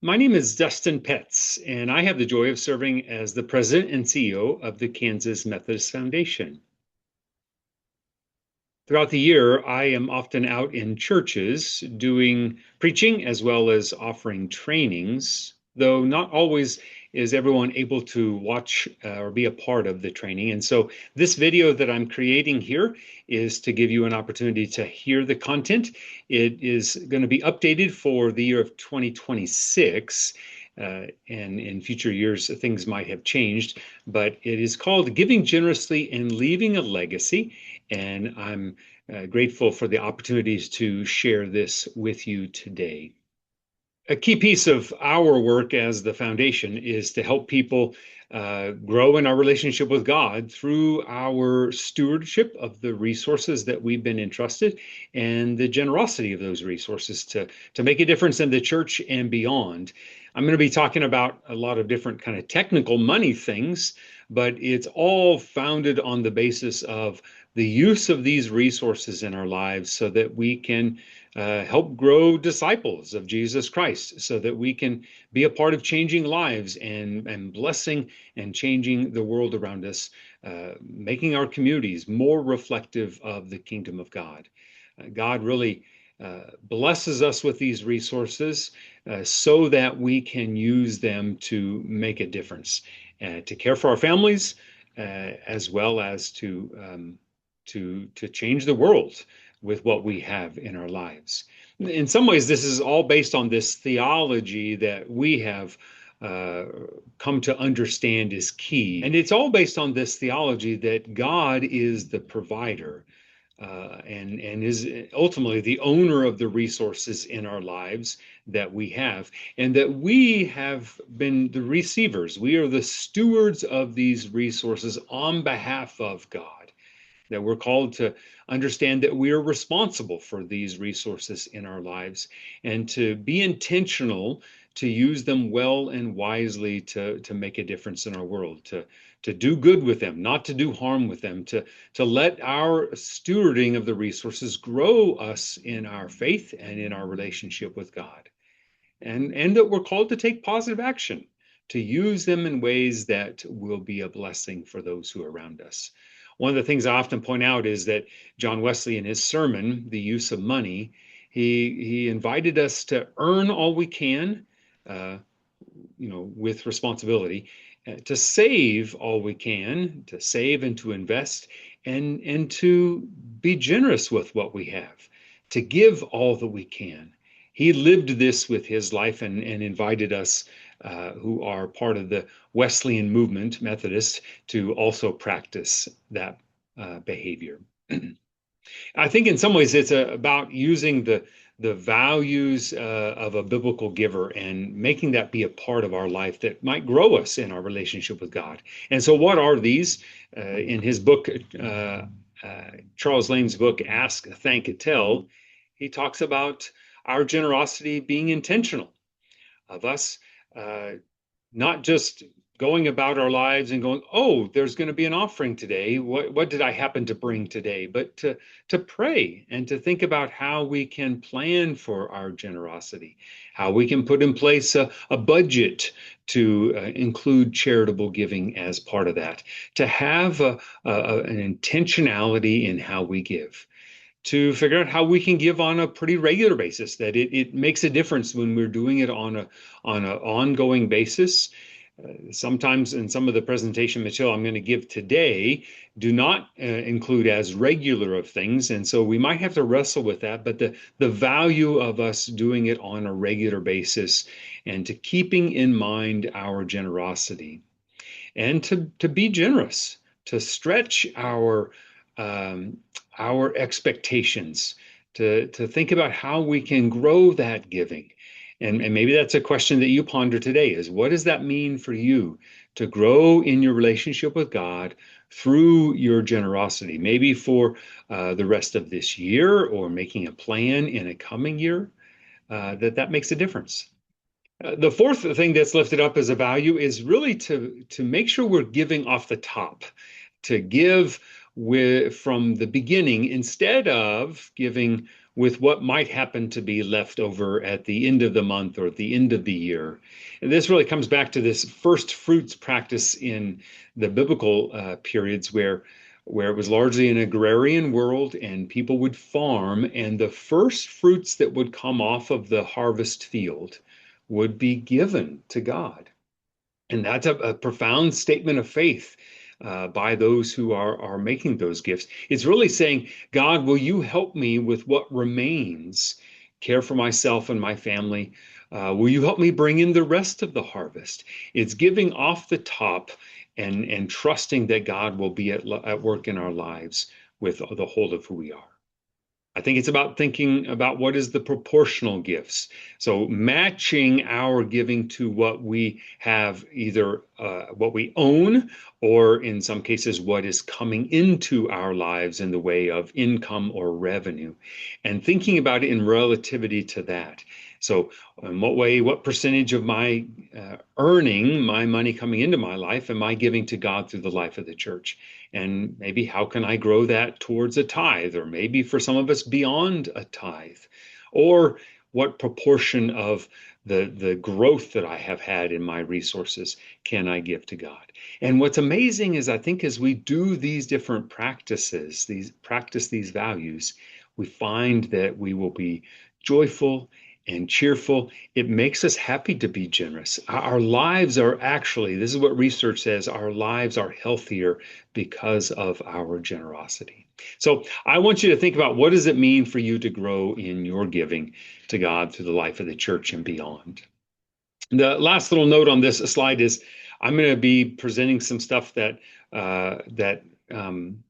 My name is Dustin Petz, and I have the joy of serving as the president and CEO of the Kansas Methodist Foundation. Throughout the year, I am often out in churches doing preaching as well as offering trainings, though not always is everyone able to watch or be a part of the training. And so this video that I'm creating here is to give you an opportunity to hear the content. It is going to be updated for the year of 2026. And in future years, things might have changed, but it is called Giving Generously and Leaving a Legacy. And I'm grateful for the opportunities to share this with you today. A key piece of our work as the foundation is to help people grow in our relationship with God through our stewardship of the resources that we've been entrusted and the generosity of those resources to make a difference in the church and beyond. I'm going to be talking about a lot of different kind of technical money things, but it's all founded on the basis of the use of these resources in our lives so that we can help grow disciples of Jesus Christ, so that we can be a part of changing lives and blessing and changing the world around us, making our communities more reflective of the kingdom of God. God really blesses us with these resources so that we can use them to make a difference, to care for our families, as well as to change the world with what we have in our lives. In some ways, this is all based on this theology that we have come to understand is key. And it's all based on this theology that God is the provider and is ultimately the owner of the resources in our lives that we have, and that we have been the receivers. We are the stewards of these resources on behalf of God, that we're called to understand that we are responsible for these resources in our lives and to be intentional to use them well and wisely to make a difference in our world, to do good with them, not to do harm with them, to let our stewarding of the resources grow us in our faith and in our relationship with God. And that we're called to take positive action, to use them in ways that will be a blessing for those who are around us. One of the things I often point out is that John Wesley, in his sermon, The Use of Money, he invited us to earn all we can, with responsibility, to save all we can, to save and to invest, and to be generous with what we have, to give all that we can. He lived this with his life and invited us who are part of the Wesleyan movement, Methodist, to also practice that behavior. I think in some ways it's about using the values of a biblical giver and making that be a part of our life that might grow us in our relationship with God. And so what are these? In his book, Charles Lane's book, Ask, Thank, Tell, he talks about our generosity being intentional, of us not just going about our lives and going, oh, there's going to be an offering today. What did I happen to bring today? But to pray and to think about how we can plan for our generosity, how we can put in place a budget to include charitable giving as part of that, to have an intentionality in how we give, to figure out how we can give on a pretty regular basis, that it makes a difference when we're doing it on an ongoing basis. Sometimes in some of the presentation material I'm going to give today do not include as regular of things. And so we might have to wrestle with that, but the value of us doing it on a regular basis and to keeping in mind our generosity and to be generous, to stretch our expectations, to think about how we can grow that giving. And maybe that's a question that you ponder today is, what does that mean for you to grow in your relationship with God through your generosity? Maybe for the rest of this year, or making a plan in a coming year, that makes a difference. The fourth thing that's lifted up as a value is really to make sure we're giving off the top, to give from the beginning instead of giving with what might happen to be left over at the end of the month or at the end of the year. And this really comes back to this first fruits practice in the biblical periods where it was largely an agrarian world and people would farm, and the first fruits that would come off of the harvest field would be given to God. And that's a profound statement of faith by those who are making those gifts. It's really saying, God, will you help me with what remains, care for myself and my family? Will you help me bring in the rest of the harvest? It's giving off the top and trusting that God will be at work in our lives with the whole of who we are. I think it's about thinking about what is the proportional gifts. So matching our giving to what we have, either what we own, or in some cases, what is coming into our lives in the way of income or revenue, and thinking about it in relativity to that. So, in what way, what percentage of my earning, my money coming into my life, am I giving to God through the life of the church? And maybe how can I grow that towards a tithe, or maybe for some of us beyond a tithe? Or what proportion of the growth that I have had in my resources can I give to God? And what's amazing is I think as we do these different practices, practice these values, we find that we will be joyful and cheerful. It makes us happy to be generous. Our lives are actually, this is what research says, our lives are healthier because of our generosity. So I want you to think about, what does it mean for you to grow in your giving to God through the life of the church and beyond? The last little note on this slide is I'm going to be presenting some stuff that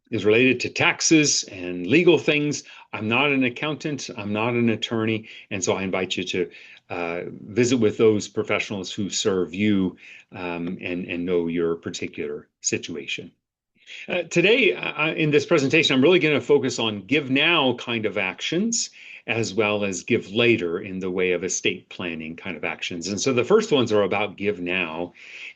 is related to taxes and legal things. I'm not an accountant, I'm not an attorney, and so I invite you to visit with those professionals who serve you and know your particular situation. Today, in this presentation, I'm really going to focus on give now kind of actions, as well as give later in the way of estate planning kind of actions. And so the first ones are about give now.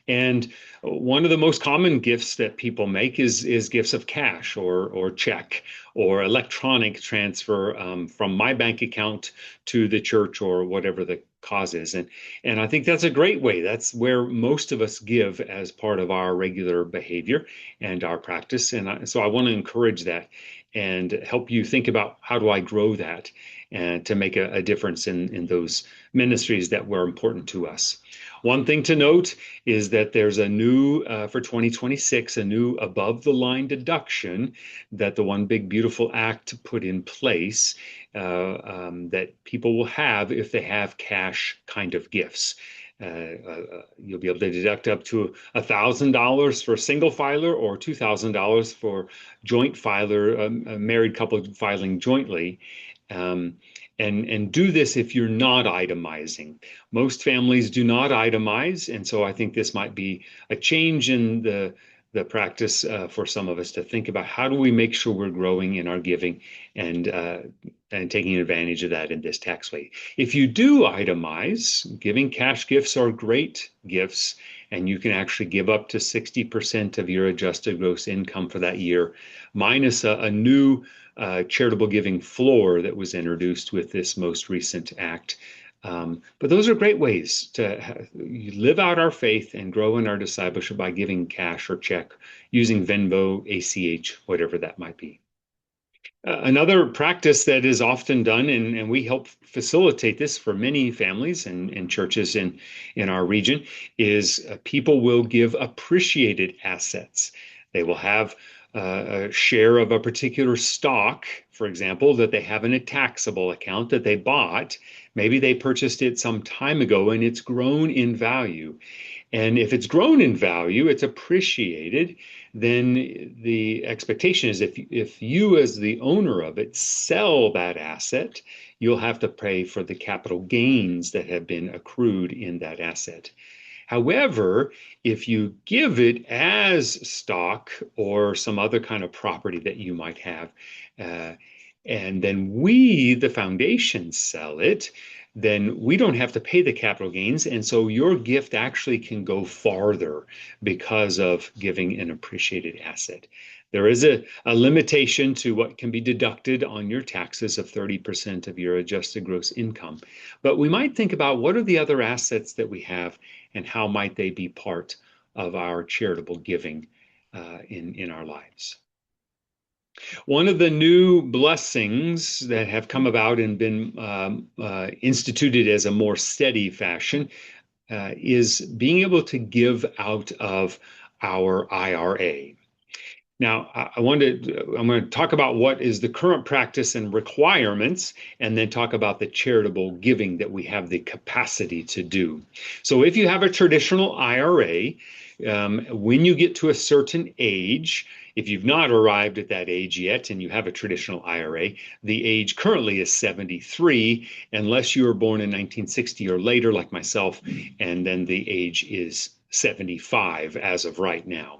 And one of the most common gifts that people make is gifts of cash or check or electronic transfer from my bank account to the church or whatever the cause is. And I think that's a great way. That's where most of us give as part of our regular behavior and our practice. And so I want to encourage that and help you think about, how do I grow that and to make a difference in those ministries that were important to us. One thing to note is that there's a new, for 2026, a new above the line deduction that the One Big Beautiful Act put in place that people will have if they have cash kind of gifts. You'll be able to deduct up to $1,000 for a single filer or $2,000 for joint filer, a married couple filing jointly. And do this if you're not itemizing. Most families do not itemize, and so I think this might be a change in the practice for some of us to think about, how do we make sure we're growing in our giving and taking advantage of that in this tax way. If you do itemize, giving cash gifts are great gifts, and you can actually give up to 60% of your adjusted gross income for that year, minus a new charitable giving floor that was introduced with this most recent act. But those are great ways to live out our faith and grow in our discipleship by giving cash or check, using Venmo, ACH, whatever that might be. Another practice that is often done, and we help facilitate this for many families and churches in our region, is people will give appreciated assets. They will have a share of a particular stock, for example, that they have in a taxable account that they bought. Maybe they purchased it some time ago and it's grown in value. And if it's grown in value, it's appreciated, then the expectation is if you as the owner of it sell that asset, you'll have to pay for the capital gains that have been accrued in that asset. However, if you give it as stock or some other kind of property that you might have, and then we, the foundation, sell it, then we don't have to pay the capital gains. And so your gift actually can go farther because of giving an appreciated asset. There is a limitation to what can be deducted on your taxes of 30% of your adjusted gross income. But we might think about what are the other assets that we have and how might they be part of our charitable giving in our lives. One of the new blessings that have come about and been instituted as a more steady fashion is being able to give out of our IRA. Now, I'm going to talk about what is the current practice and requirements, and then talk about the charitable giving that we have the capacity to do. So if you have a traditional IRA, when you get to a certain age, if you've not arrived at that age yet and you have a traditional IRA, the age currently is 73, unless you were born in 1960 or later, like myself, and then the age is 75 as of right now.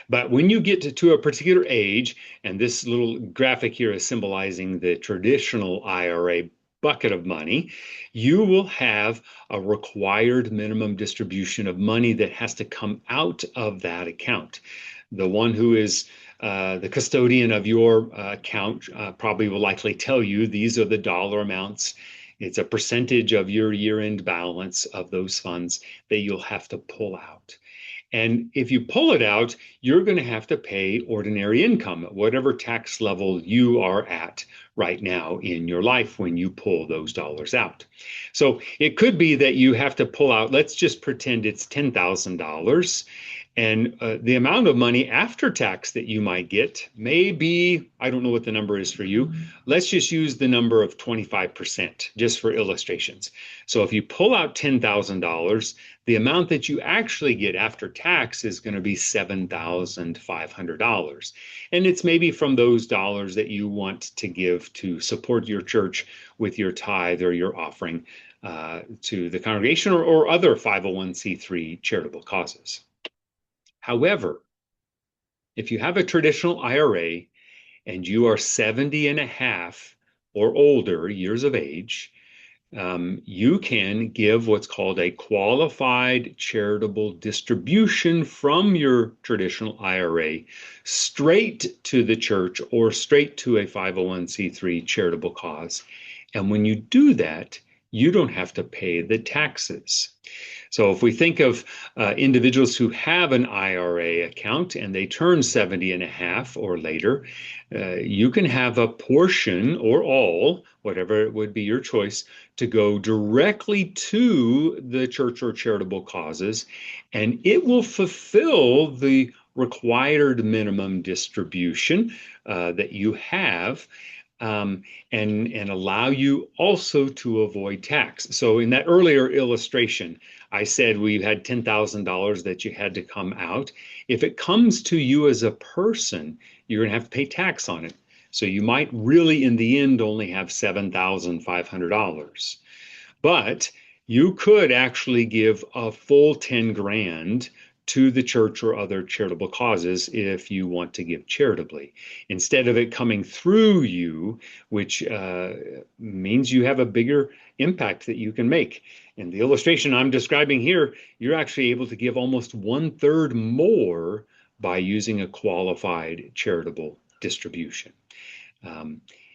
But when you get to a particular age, and this little graphic here is symbolizing the traditional IRA bucket of money, you will have a required minimum distribution of money that has to come out of that account. The one who is the custodian of your account probably will likely tell you these are the dollar amounts. It's a percentage of your year-end balance of those funds that you'll have to pull out. And if you pull it out, you're going to have to pay ordinary income at whatever tax level you are at right now in your life when you pull those dollars out. So it could be that you have to pull out, let's just pretend it's $10,000. And the amount of money after tax that you might get may be, I don't know what the number is for you. Let's just use the number of 25% just for illustrations. So if you pull out $10,000, the amount that you actually get after tax is going to be $7,500. And it's maybe from those dollars that you want to give to support your church with your tithe or your offering to the congregation or other 501c3 charitable causes. However, if you have a traditional IRA and you are 70 and a half or older years of age, you can give what's called a qualified charitable distribution from your traditional IRA straight to the church or straight to a 501c3 charitable cause. And when you do that, you don't have to pay the taxes. So if we think of individuals who have an IRA account and they turn 70 and a half or later, you can have a portion or all, whatever it would be your choice, to go directly to the church or charitable causes, and it will fulfill the required minimum distribution that you have. And allow you also to avoid tax. So in that earlier illustration, I said we had $10,000 that you had to come out. If it comes to you as a person, you're going to have to pay tax on it. So you might really, in the end, only have $7,500. But you could actually give a full 10 grand to the church or other charitable causes if you want to give charitably, instead of it coming through you, which means you have a bigger impact that you can make. In the illustration I'm describing here, you're actually able to give almost 1/3 more by using a qualified charitable distribution.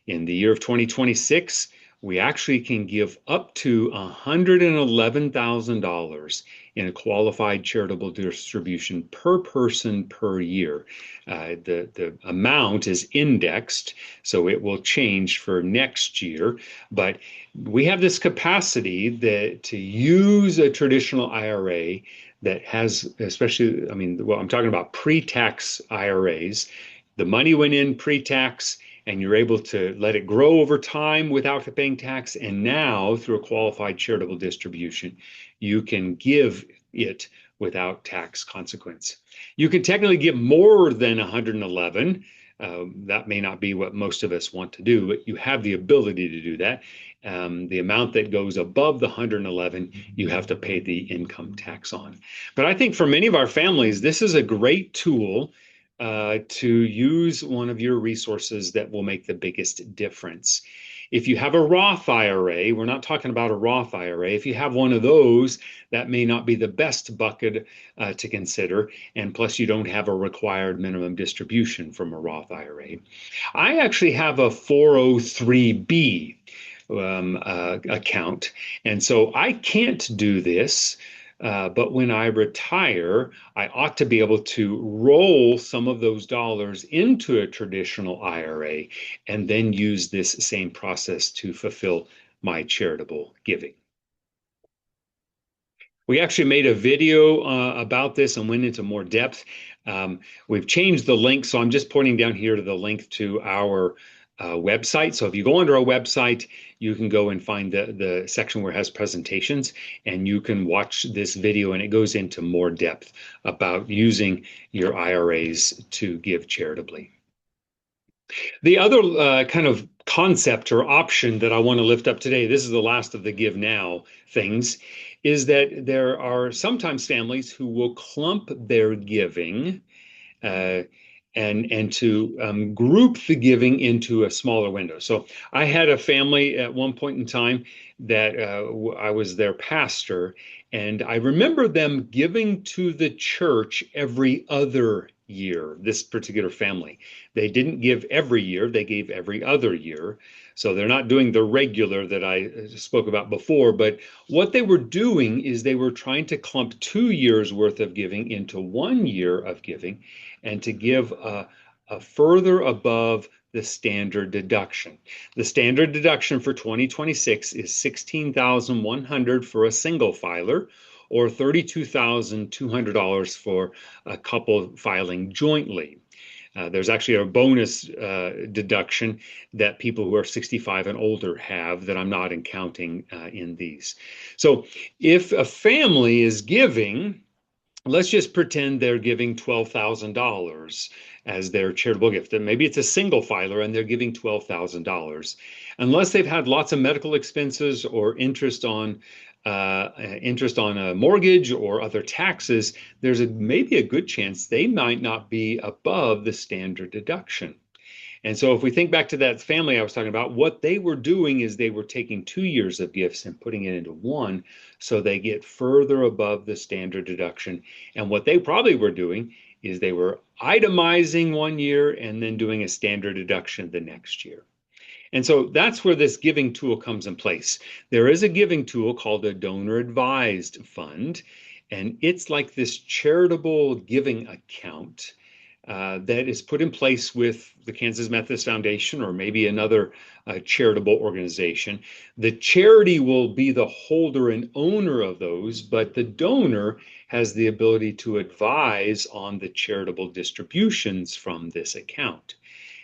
In the year of 2026, we actually can give up to $111,000 in a qualified charitable distribution per person per year. The amount is indexed, so it will change for next year. But we have this capacity to use a traditional IRA that has, especially, well, I'm talking about pre-tax IRAs. The money went in pre-tax, and you're able to let it grow over time without paying tax. And now, through a qualified charitable distribution, you can give it without tax consequence. You can technically give more than 111. That may not be what most of us want to do, but you have the ability to do that. The amount that goes above the 111, you have to pay the income tax on. But I think for many of our families, this is a great tool to use one of your resources that will make the biggest difference. If you have a Roth IRA, we're not talking about a Roth IRA. If you have one of those, that may not be the best bucket to consider. And plus, you don't have a required minimum distribution from a Roth IRA. I actually have a 403B account. And so I can't do this. But when I retire, I ought to be able to roll some of those dollars into a traditional IRA and then use this same process to fulfill my charitable giving. We actually made a video about this and went into more depth. We've changed the link, so I'm just pointing down here to the link to our website. So if you go under our website, you can go and find the section where it has presentations, and you can watch this video, and it goes into more depth about using your IRAs to give charitably. The other kind of concept or option that I want to lift up today, this is the last of the give now things, is that there are sometimes families who will clump their giving and to group the giving into a smaller window. So I had a family at one point in time that I was their pastor, and I remember them giving to the church every other year, this particular family. They didn't give every year, they gave every other year. So they're not doing the regular that I spoke about before, but what they were doing is they were trying to clump 2 years worth of giving into 1 year of giving and to give a further above the standard deduction. The standard deduction for 2026 is $16,100 for a single filer, or $32,200 for a couple filing jointly. There's actually a bonus deduction that people who are 65 and older have that I'm not counting in these. So if a family is giving, let's just pretend they're giving $12,000 as their charitable gift. And maybe it's a single filer and they're giving $12,000. Unless they've had lots of medical expenses or interest on a mortgage or other taxes, there's maybe a good chance they might not be above the standard deduction. And so if we think back to that family I was talking about, what they were doing is they were taking 2 years of gifts and putting it into one, so they get further above the standard deduction. And what they probably were doing is they were itemizing 1 year and then doing a standard deduction the next year. And so that's where this giving tool comes in place. There is a giving tool called a donor advised fund, and it's like this charitable giving account that is put in place with the Kansas Methodist Foundation or maybe another charitable organization. The charity will be the holder and owner of those, but the donor has the ability to advise on the charitable distributions from this account.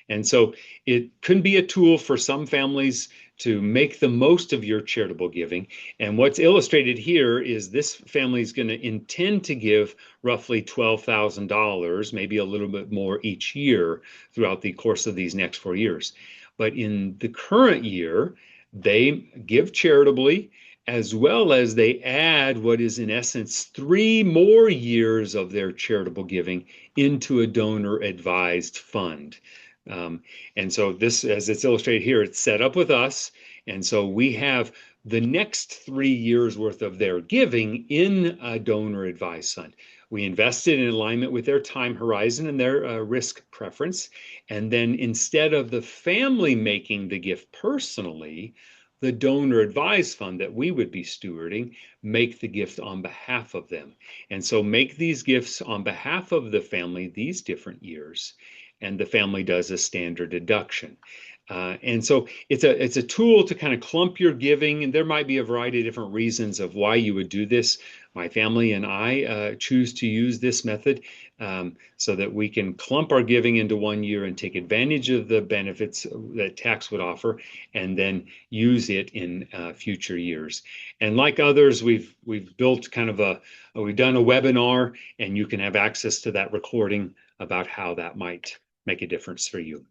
And so it can be a tool for some families to make the most of your charitable giving. And what's illustrated here is this family is going to intend to give roughly $12,000, maybe a little bit more each year throughout the course of these next 4 years. But in the current year, they give charitably, as well as they add what is in essence 3 more years of their charitable giving into a donor advised fund. And so this, as it's illustrated here, it's set up with us. And so we have the next 3 years worth of their giving in a donor advised fund. We invested in alignment with their time horizon and their risk preference. And then instead of the family making the gift personally, the donor advised fund that we would be stewarding make the gift on behalf of them. And so make these gifts on behalf of the family these different years, and the family does a standard deduction. And so it's a tool to kind of clump your giving, and there might be a variety of different reasons of why you would do this. My family and I choose to use this method so that we can clump our giving into 1 year and take advantage of the benefits that tax would offer, and then use it in future years. And like others, we've built kind of we've done a webinar, and you can have access to that recording about how that might make a difference for you.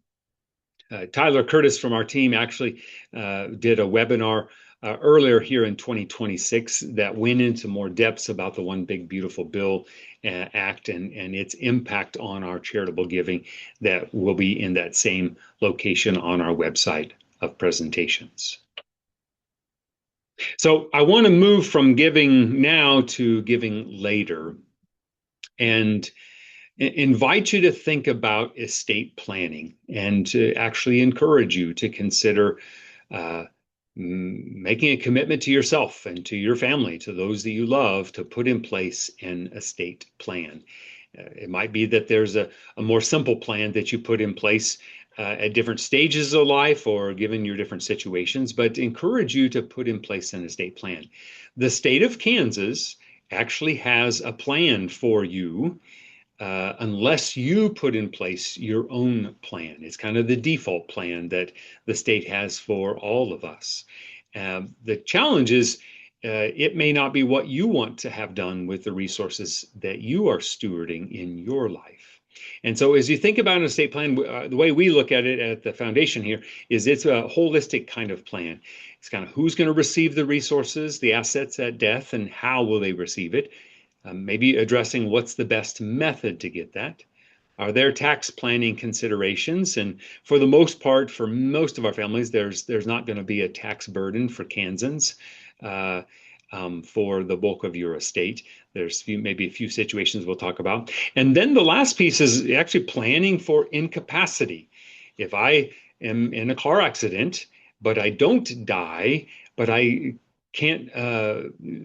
Tyler Curtis from our team actually did a webinar earlier here in 2026 that went into more depths about the One Big Beautiful Bill Act and its impact on our charitable giving that will be in that same location on our website of presentations. So I want to move from giving now to giving later and invite you to think about estate planning and to actually encourage you to consider uh, making a commitment to yourself and to your family, to those that you love, to put in place an estate plan. It might be that there's a more simple plan that you put in place at different stages of life or given your different situations, but encourage you to put in place an estate plan. The state of Kansas actually has a plan for you unless you put in place your own plan. It's kind of the default plan that the state has for all of us. The challenge is it may not be what you want to have done with the resources that you are stewarding in your life. And so, as you think about an estate plan, the way we look at it at the foundation here is it's a holistic kind of plan. It's kind of who's going to receive the resources, the assets at death, and how will they receive it. Maybe addressing what's the best method to get that. Are there tax planning considerations? And for the most part, for most of our families, there's not going to be a tax burden for Kansans for the bulk of your estate. There's maybe a few situations we'll talk about. And then the last piece is actually planning for incapacity. If I am in a car accident, but I don't die, but I can't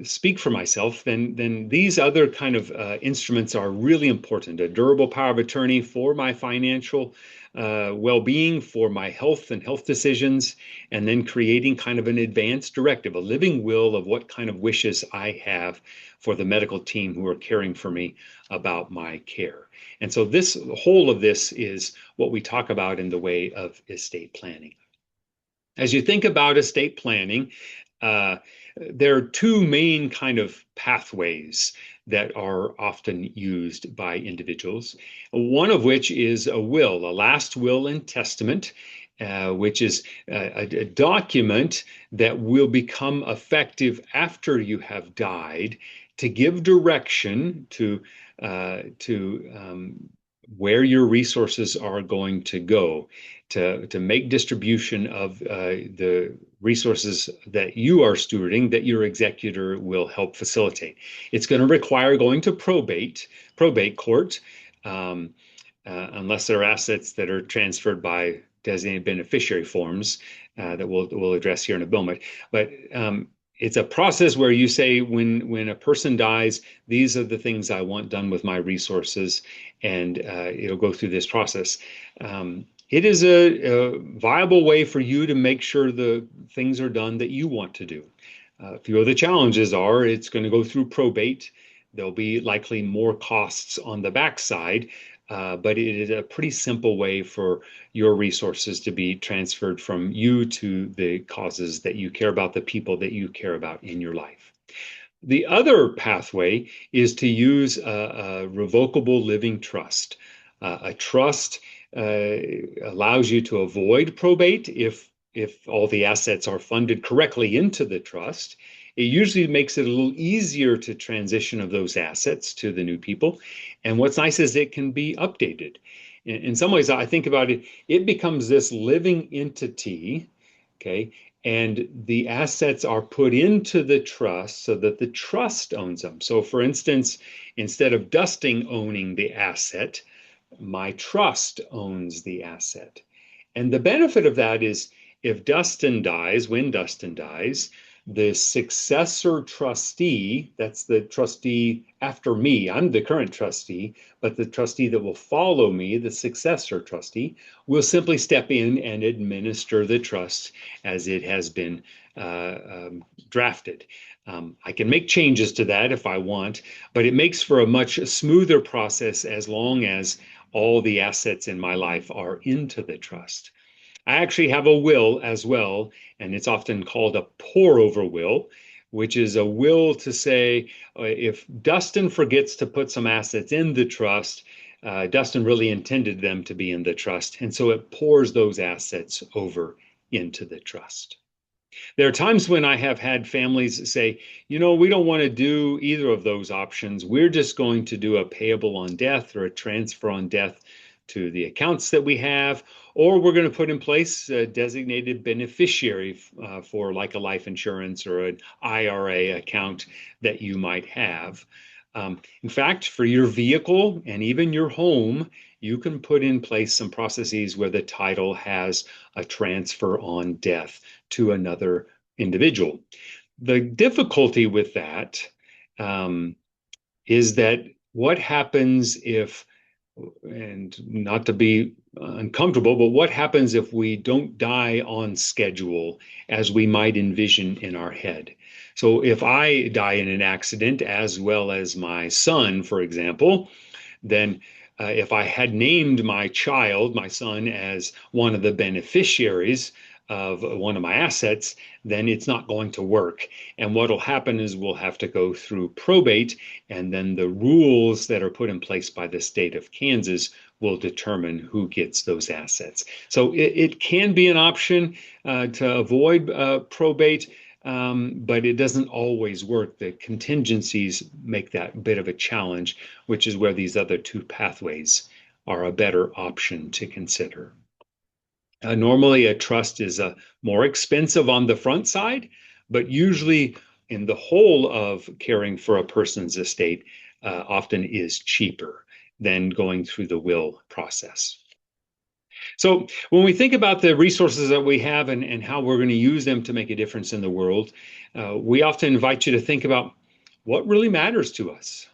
speak for myself, then these other kind of instruments are really important. A durable power of attorney for my financial well-being, for my health and health decisions, and then creating kind of an advance directive, a living will of what kind of wishes I have for the medical team who are caring for me about my care. And so this whole of this is what we talk about in the way of estate planning. As you think about estate planning, there are two main kind of pathways that are often used by individuals. One of which is a will, a last will and testament, which is a document that will become effective after you have died to give direction to where your resources are going to go, to make distribution of the resources that you are stewarding that your executor will help facilitate. It's going to require going to probate court, unless there are assets that are transferred by designated beneficiary forms that we'll address here in a moment. But it's a process where you say, when a person dies, these are the things I want done with my resources, and it'll go through this process. It is a viable way for you to make sure the things are done that you want to do. A few of the challenges are it's going to go through probate. There'll be likely more costs on the backside, but it is a pretty simple way for your resources to be transferred from you to the causes that you care about, the people that you care about in your life. The other pathway is to use a revocable living trust. A trust allows you to avoid probate if all the assets are funded correctly into the trust. It usually makes it a little easier to transition of those assets to the new people. And what's nice is it can be updated. In some ways, I think about it, it becomes this living entity, okay? And the assets are put into the trust so that the trust owns them. So for instance, instead of Dustin owning the asset, my trust owns the asset. And the benefit of that is if Dustin dies, when Dustin dies, the successor trustee, that's the trustee after me, I'm the current trustee, but the trustee that will follow me, the successor trustee, will simply step in and administer the trust as it has been drafted. I can make changes to that if I want, but it makes for a much smoother process as long as all the assets in my life are into the trust. I actually have a will as well, and it's often called a pour-over will, which is a will to say if Dustin forgets to put some assets in the trust, Dustin really intended them to be in the trust, and so it pours those assets over into the trust. There are times when I have had families say, we don't want to do either of those options. We're just going to do a payable on death or a transfer on death to the accounts that we have, or we're going to put in place a designated beneficiary for like a life insurance or an IRA account that you might have. In fact, for your vehicle and even your home, you can put in place some processes where the title has a transfer on death to another individual. The difficulty with that um, is that what happens if, and not to be uncomfortable, but what happens if we don't die on schedule as we might envision in our head? So if I die in an accident, as well as my son, for example, then if I had named my child, my son, as one of the beneficiaries of one of my assets, then it's not going to work. And what will happen is we'll have to go through probate, and then the rules that are put in place by the state of Kansas will determine who gets those assets. So it can be an option to avoid probate. But it doesn't always work. The contingencies make that a bit of a challenge, which is where these other two pathways are a better option to consider. Normally, a trust is more expensive on the front side, but usually in the whole of caring for a person's estate often is cheaper than going through the will process. So when we think about the resources that we have and how we're going to use them to make a difference in the world, we often invite you to think about what really matters to us.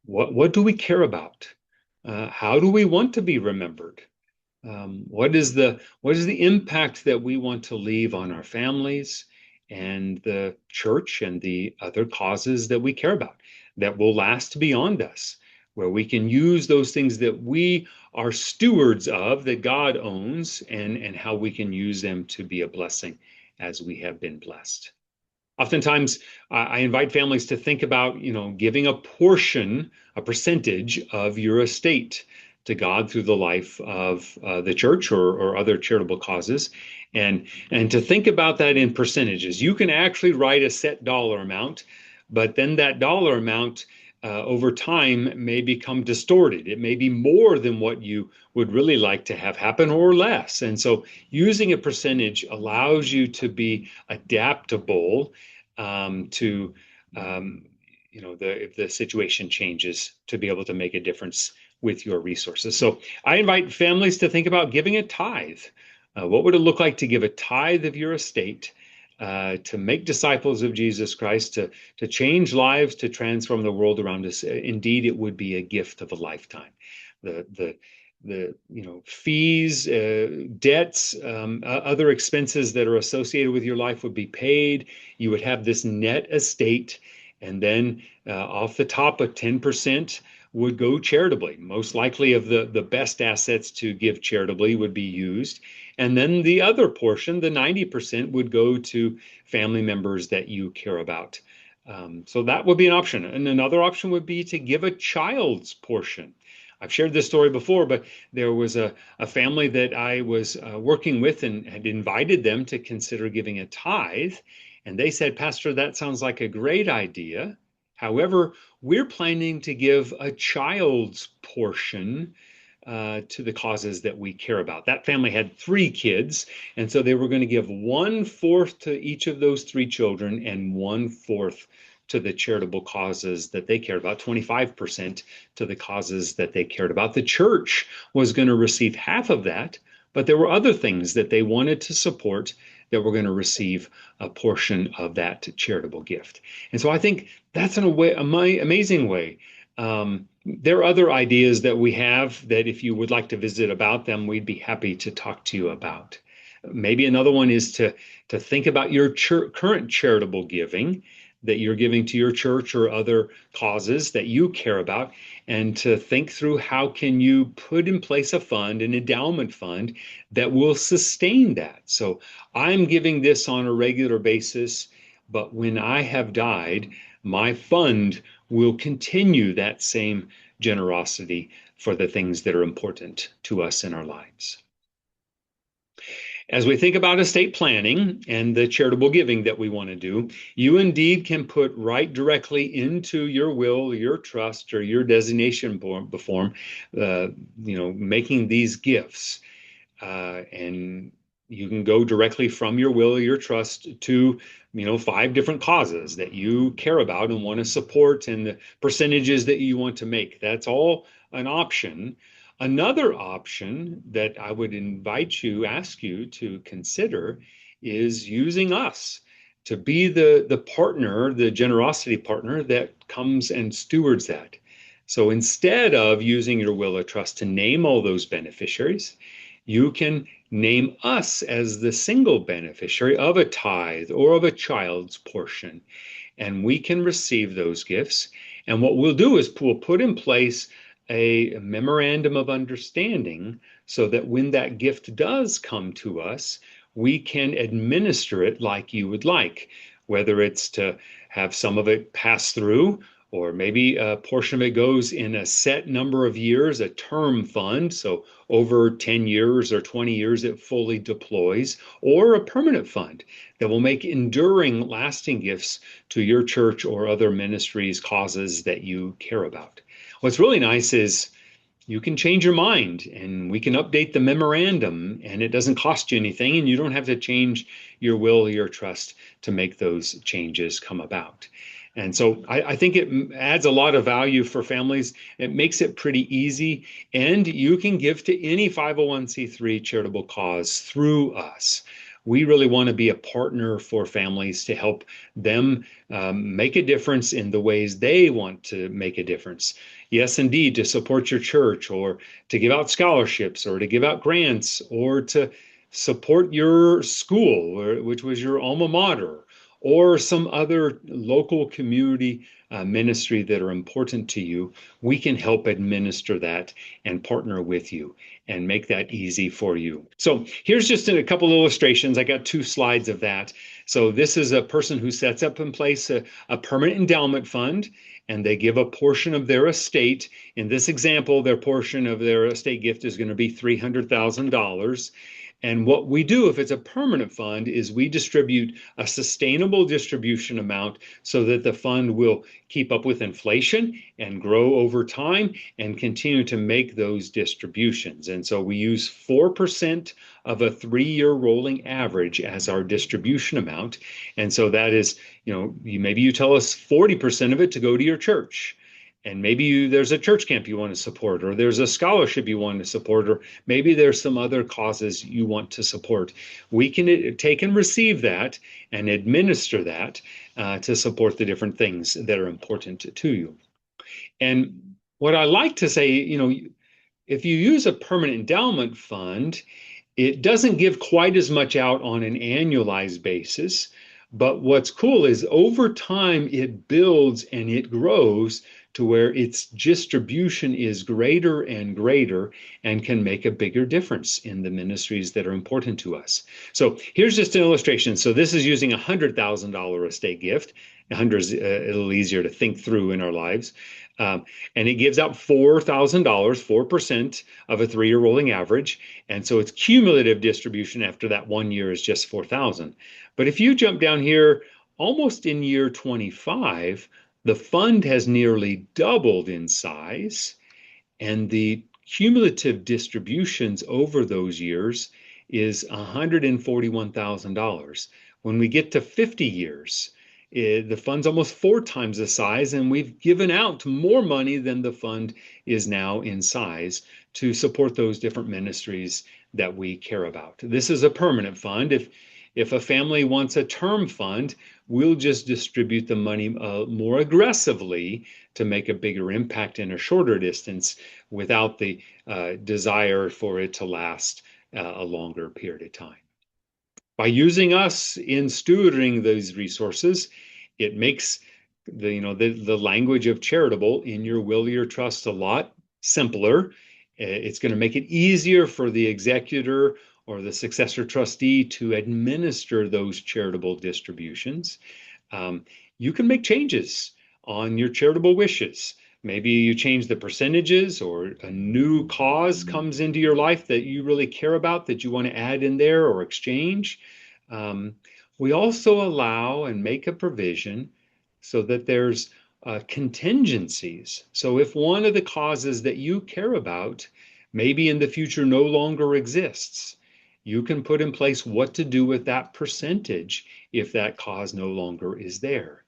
What do we care about? How do we want to be remembered? What is the impact that we want to leave on our families and the church and the other causes that we care about that will last beyond us, where we can use those things that we are stewards of, that God owns, and how we can use them to be a blessing as we have been blessed. Oftentimes, I invite families to think about, giving a portion, a percentage of your estate to God through the life of the church or other charitable causes, and to think about that in percentages. You can actually write a set dollar amount, but then that dollar amount over time may become distorted. It may be more than what you would really like to have happen or less. And so using a percentage allows you to be adaptable to if the situation changes, to be able to make a difference with your resources. So I invite families to think about giving a tithe. What would it look like to give a tithe of your estate to make disciples of Jesus Christ, to change lives, to transform the world around us? Indeed, it would be a gift of a lifetime. The fees, debts, other expenses that are associated with your life would be paid. You would have this net estate, and then off the top of 10% would go charitably. Most likely of the best assets to give charitably would be used. And then the other portion, the 90%, would go to family members that you care about. So that would be an option. And another option would be to give a child's portion. I've shared this story before, but there was a family that I was working with and had invited them to consider giving a tithe. And they said, "Pastor, that sounds like a great idea. However, we're planning to give a child's portion to the causes that we care about." That family had 3 kids, and so they were going to give 1/4 to each of those 3 children and 1/4 to the charitable causes that they cared about, 25% to the causes that they cared about. The church was going to receive half of that, but there were other things that they wanted to support that were going to receive a portion of that charitable gift. And so I think that's an amazing way. There are other ideas that we have that if you would like to visit about them, we'd be happy to talk to you about. Maybe another one is to think about your current charitable giving that you're giving to your church or other causes that you care about, and to think through how can you put in place a fund, an endowment fund that will sustain that. So I'm giving this on a regular basis, but when I have died, my fund will continue that same generosity for the things that are important to us in our lives. As we think about estate planning and the charitable giving that we want to do, you indeed can put right directly into your will, your trust, or your designation form, uh, making these gifts. And you can go directly from your will or your trust to, 5 different causes that you care about and want to support and the percentages that you want to make. That's all an option. Another option that I would ask you to consider is using us to be the partner, the generosity partner that comes and stewards that. So instead of using your will or trust to name all those beneficiaries, you can name us as the single beneficiary of a tithe or of a child's portion, and we can receive those gifts. And what we'll do is we'll put in place a memorandum of understanding so that when that gift does come to us, we can administer it like you would like, whether it's to have some of it pass through, or maybe a portion of it goes in a set number of years, a term fund. So over 10 years or 20 years, it fully deploys, or a permanent fund that will make enduring, lasting gifts to your church or other ministries, causes that you care about. What's really nice is you can change your mind and we can update the memorandum, and it doesn't cost you anything, and you don't have to change your will or your trust to make those changes come about. And so I think it adds a lot of value for families. It makes it pretty easy, and you can give to any 501c3 charitable cause through us. We really want to be a partner for families to help them make a difference in the ways they want to make a difference. Yes, indeed, to support your church, or to give out scholarships, or to give out grants, or to support your school, which was your alma mater, or some other local community ministry that are important to you. We can help administer that and partner with you and make that easy for you. So here's just a couple illustrations. I got 2 slides of that. So this is a person who sets up in place a permanent endowment fund, and they give a portion of their estate. In this example, their portion of their estate gift is going to be $300,000. And what we do, if it's a permanent fund, is we distribute a sustainable distribution amount so that the fund will keep up with inflation and grow over time and continue to make those distributions. And so we use 4% of a 3-year rolling average as our distribution amount. And so that is, maybe you tell us 40% of it to go to your church. And maybe there's a church camp you want to support, or there's a scholarship you want to support, or maybe there's some other causes you want to support. We can take and receive that and administer that to support the different things that are important to you. And what I like to say, if you use a permanent endowment fund, it doesn't give quite as much out on an annualized basis. But what's cool is over time, it builds and it grows to where its distribution is greater and greater and can make a bigger difference in the ministries that are important to us. So here's just an illustration. So this is using a $100,000 estate gift. 100 is a little easier to think through in our lives. And it gives out $4,000, 4% of a 3-year rolling average. And so its cumulative distribution after that 1 year is just 4,000. But if you jump down here, almost in year 25, the fund has nearly doubled in size, and the cumulative distributions over those years is $141,000. When we get to 50 years, the fund's almost 4 times the size, and we've given out more money than the fund is now in size to support those different ministries that we care about. This is a permanent fund. If a family wants a term fund, we'll just distribute the money more aggressively to make a bigger impact in a shorter distance without the desire for it to last a longer period of time. By using us in stewarding these resources, it makes the language of charitable in your will or your trust a lot simpler. It's going to make it easier for the executor or the successor trustee to administer those charitable distributions. You can make changes on your charitable wishes Maybe you change the percentages, or a new cause comes into your life that you really care about that you want to add in there or exchange. Um, we also allow and make a provision so that there's contingencies. So if one of the causes that you care about maybe in the future no longer exists, you can put in place what to do with that percentage if that cause no longer is there.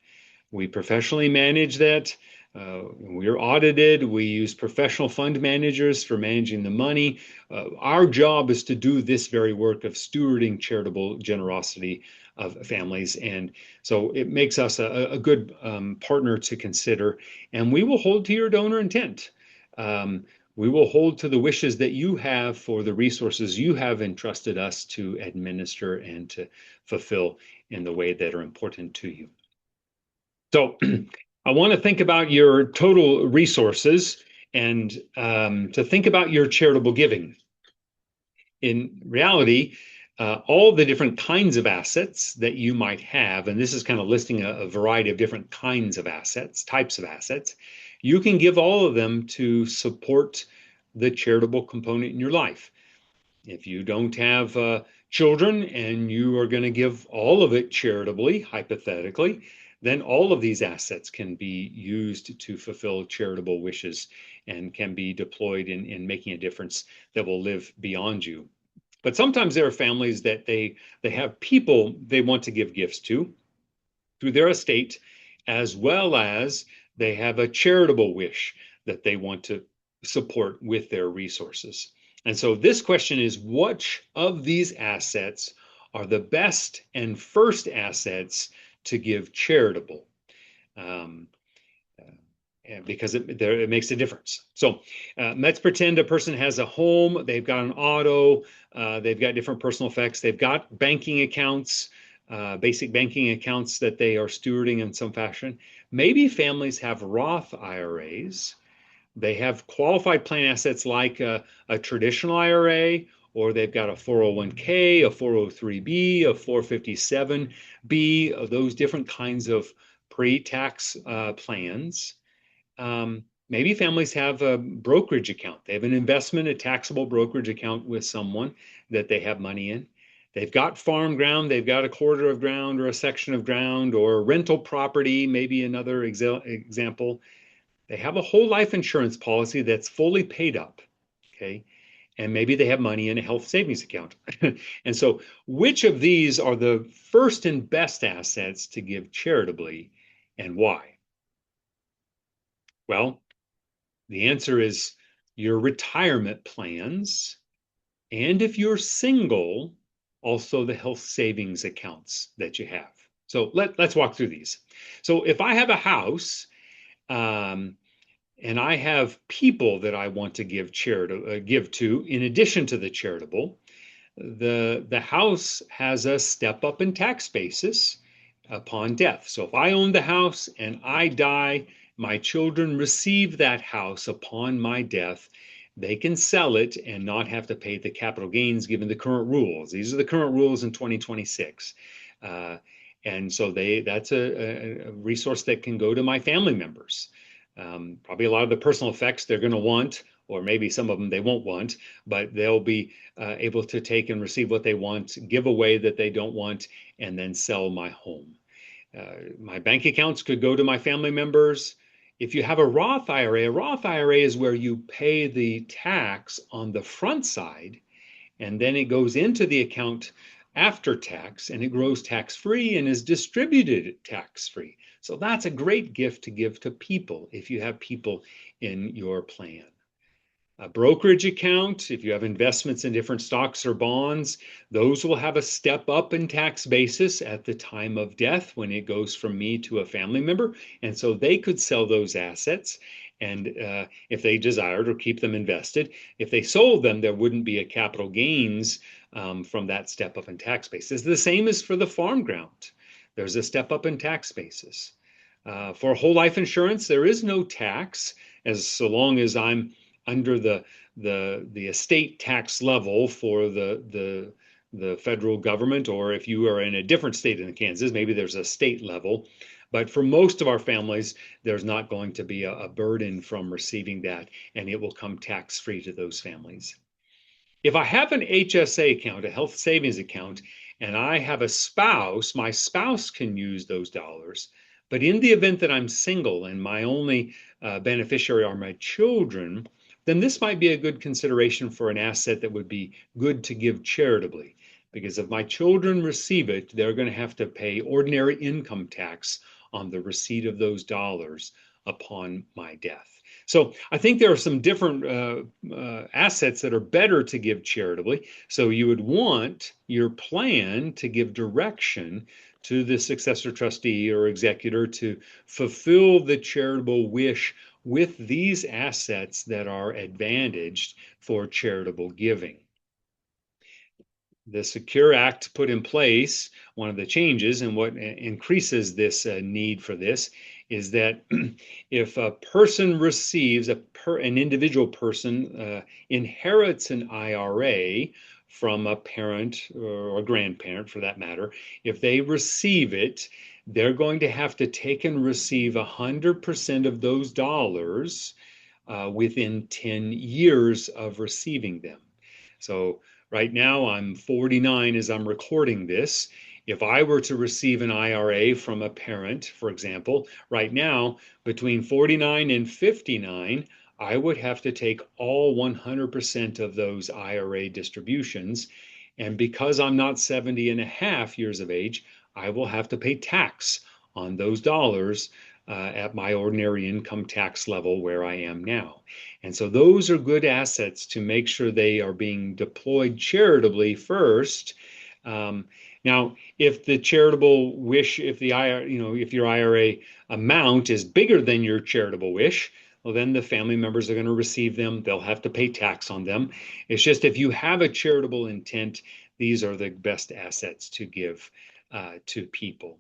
We professionally manage that. We're audited. We use professional fund managers for managing the money. Our job is to do this very work of stewarding charitable generosity of families. And so it makes us a good partner to consider. And we will hold to your donor intent. We will hold to the wishes that you have for the resources you have entrusted us to administer and to fulfill in the way that are important to you. So I want to think about your total resources and to think about your charitable giving. In reality, all the different kinds of assets that you might have, and this is kind of listing a variety of different kinds of assets, types of assets, you can give all of them to support the charitable component in your life. If you don't have children and you are going to give all of it charitably, hypothetically, then all of these assets can be used to fulfill charitable wishes and can be deployed in making a difference that will live beyond you. But sometimes there are families that they have people they want to give gifts to through their estate, as well as they have a charitable wish that they want to support with their resources. And so this question is, which of these assets are the best and first assets to give charitable? Um, because it makes a difference. So let's pretend a person has a home, they've got an auto, they've got different personal effects, they've got banking accounts, basic banking accounts that they are stewarding in some fashion. Maybe families have Roth IRAs. They have qualified plan assets like a traditional IRA, or they've got a 401k, a 403b, a 457b, those different kinds of pre-tax plans. Maybe families have a brokerage account. They have an investment, a taxable brokerage account with someone that they have money in. They've got farm ground, they've got a quarter of ground or a section of ground or rental property, maybe another example. They have a whole life insurance policy that's fully paid up, okay? And maybe they have money in a health savings account. And so, which of these are the first and best assets to give charitably, and why? Well, the answer is your retirement plans. And if you're single, also the health savings accounts that you have. So let's walk through these. So if I have a house, and I have people that I want to give to in addition to the charitable, the house has a step up in tax basis upon death. So if I own the house and I die, my children receive that house upon my death. They can sell it and not have to pay the capital gains given the current rules. These are the current rules in 2026. And so that's a resource that can go to my family members. Probably a lot of the personal effects they're going to want, or maybe some of them they won't want, but they'll be able to take and receive what they want, give away that they don't want, and then sell my home. My bank accounts could go to my family members. If you have a Roth IRA is where you pay the tax on the front side, and then it goes into the account after tax, and it grows tax-free and is distributed tax-free. So that's a great gift to give to people if you have people in your plan. A brokerage account, if you have investments in different stocks or bonds, those will have a step up in tax basis at the time of death when it goes from me to a family member. And so they could sell those assets. And if they desired, or keep them invested, if they sold them, there wouldn't be a capital gains from that step up in tax basis. The same is for the farm ground. There's a step up in tax basis. For whole life insurance, there is no tax so long as I'm under the estate tax level for the federal government, or if you are in a different state in Kansas, maybe there's a state level. But for most of our families, there's not going to be a burden from receiving that, and it will come tax-free to those families. If I have an HSA account, a health savings account, and I have a spouse, my spouse can use those dollars. But in the event that I'm single and my only beneficiary are my children, then this might be a good consideration for an asset that would be good to give charitably. Because if my children receive it, they're going to have to pay ordinary income tax on the receipt of those dollars upon my death. So I think there are some different assets that are better to give charitably. So you would want your plan to give direction to the successor trustee or executor to fulfill the charitable wish with these assets that are advantaged for charitable giving. The Secure Act put in place, one of the changes and what increases this need for this is that if a person receives, an individual person inherits an IRA from a parent or a grandparent for that matter, if they receive it, they're going to have to take and receive 100% of those dollars within 10 years of receiving them. So right now I'm 49 as I'm recording this. If I were to receive an IRA from a parent, for example, right now between 49 and 59, I would have to take all 100% of those IRA distributions. And because I'm not 70 and a half years of age, I will have to pay tax on those dollars at my ordinary income tax level where I am now. And so those are good assets to make sure they are being deployed charitably first. Now, if the charitable wish, if the IRA, if your IRA amount is bigger than your charitable wish, well, then the family members are going to receive them. They'll have to pay tax on them. It's just if you have a charitable intent, these are the best assets to give to people.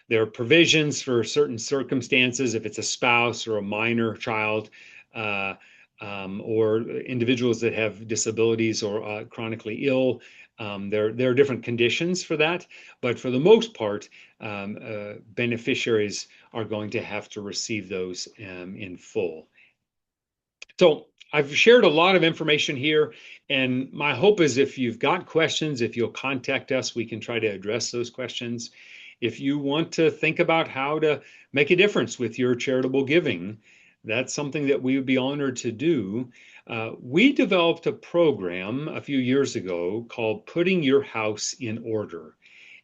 There are provisions for certain circumstances, if it's a spouse or a minor child, or individuals that have disabilities or chronically ill. There are different conditions for that, but for the most part, beneficiaries are going to have to receive those in full. So I've shared a lot of information here, and my hope is if you've got questions, if you'll contact us, we can try to address those questions. If you want to think about how to make a difference with your charitable giving, that's something that we would be honored to do. We developed a program a few years ago called Putting Your House in Order.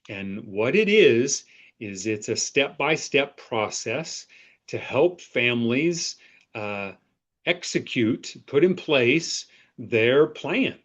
And what it is it's a step-by-step process to help families execute, put in place their plan.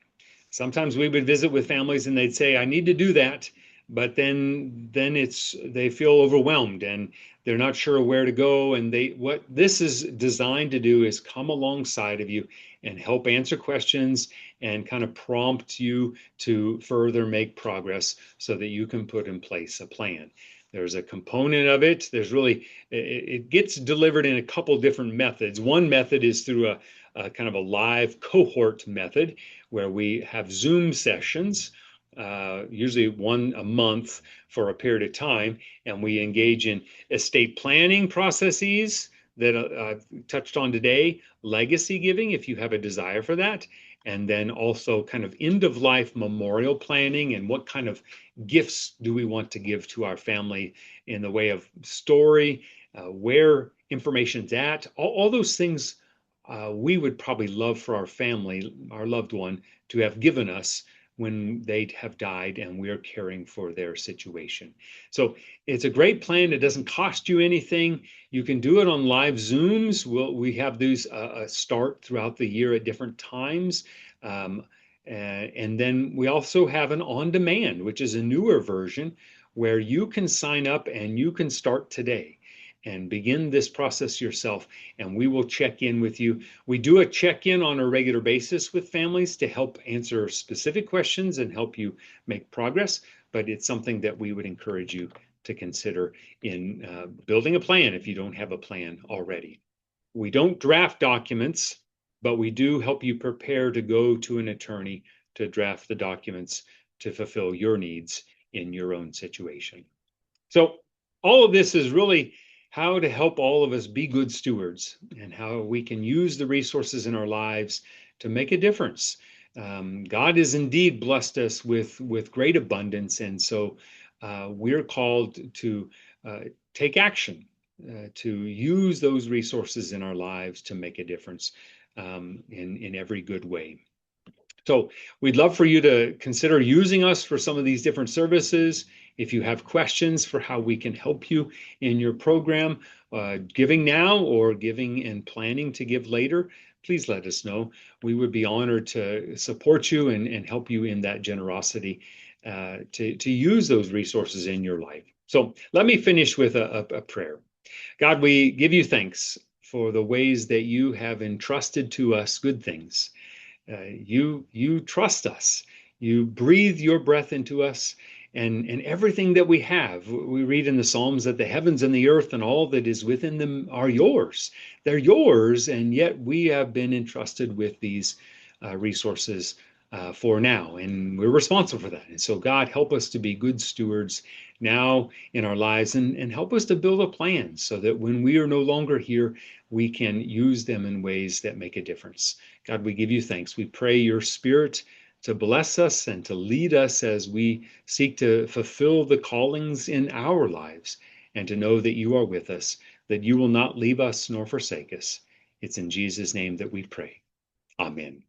Sometimes we would visit with families and they'd say, I need to do that, but then they feel overwhelmed and they're not sure where to go. And what this is designed to do is come alongside of you and help answer questions and kind of prompt you to further make progress so that you can put in place a plan. There's a component of it. It gets delivered in a couple different methods. One method is through a kind of a live cohort method where we have Zoom sessions, usually one a month for a period of time, and we engage in estate planning processes that I've touched on today, legacy giving if you have a desire for that, and then also kind of end of life memorial planning and what kind of gifts do we want to give to our family in the way of story, where information's at, all those things we would probably love for our family, our loved one, to have given us when they have died and we're caring for their situation. So it's a great plan. It doesn't cost you anything. You can do it on live Zooms. We have these start throughout the year at different times. And then we also have an on-demand, which is a newer version where you can sign up and you can start today and begin this process yourself, and we will check in with you. We do a check-in on a regular basis with families to help answer specific questions and help you make progress, but it's something that we would encourage you to consider in building a plan if you don't have a plan already. We don't draft documents, but we do help you prepare to go to an attorney to draft the documents to fulfill your needs in your own situation. So all of this is really how to help all of us be good stewards and how we can use the resources in our lives to make a difference. God has indeed blessed us with great abundance, and so we're called to take action, to use those resources in our lives to make a difference in every good way. So we'd love for you to consider using us for some of these different services. If you have questions for how we can help you in your program, giving now or giving and planning to give later, please let us know. We would be honored to support you and help you in that generosity to use those resources in your life. So let me finish with a prayer. God, we give you thanks for the ways that you have entrusted to us good things. You trust us. You breathe your breath into us, and everything that we have. We read in the Psalms that the heavens and the earth and all that is within them are yours. They're yours, and yet we have been entrusted with these resources for now, and we're responsible for that. And so, God, help us to be good stewards now in our lives, and help us to build a plan so that when we are no longer here, we can use them in ways that make a difference. God, we give you thanks. We pray your Spirit to bless us and to lead us as we seek to fulfill the callings in our lives, and to know that you are with us, that you will not leave us nor forsake us. It's in Jesus' name that we pray. Amen.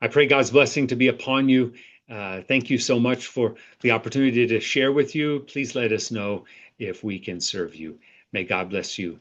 I pray God's blessing to be upon you. Thank you so much for the opportunity to share with you. Please let us know if we can serve you. May God bless you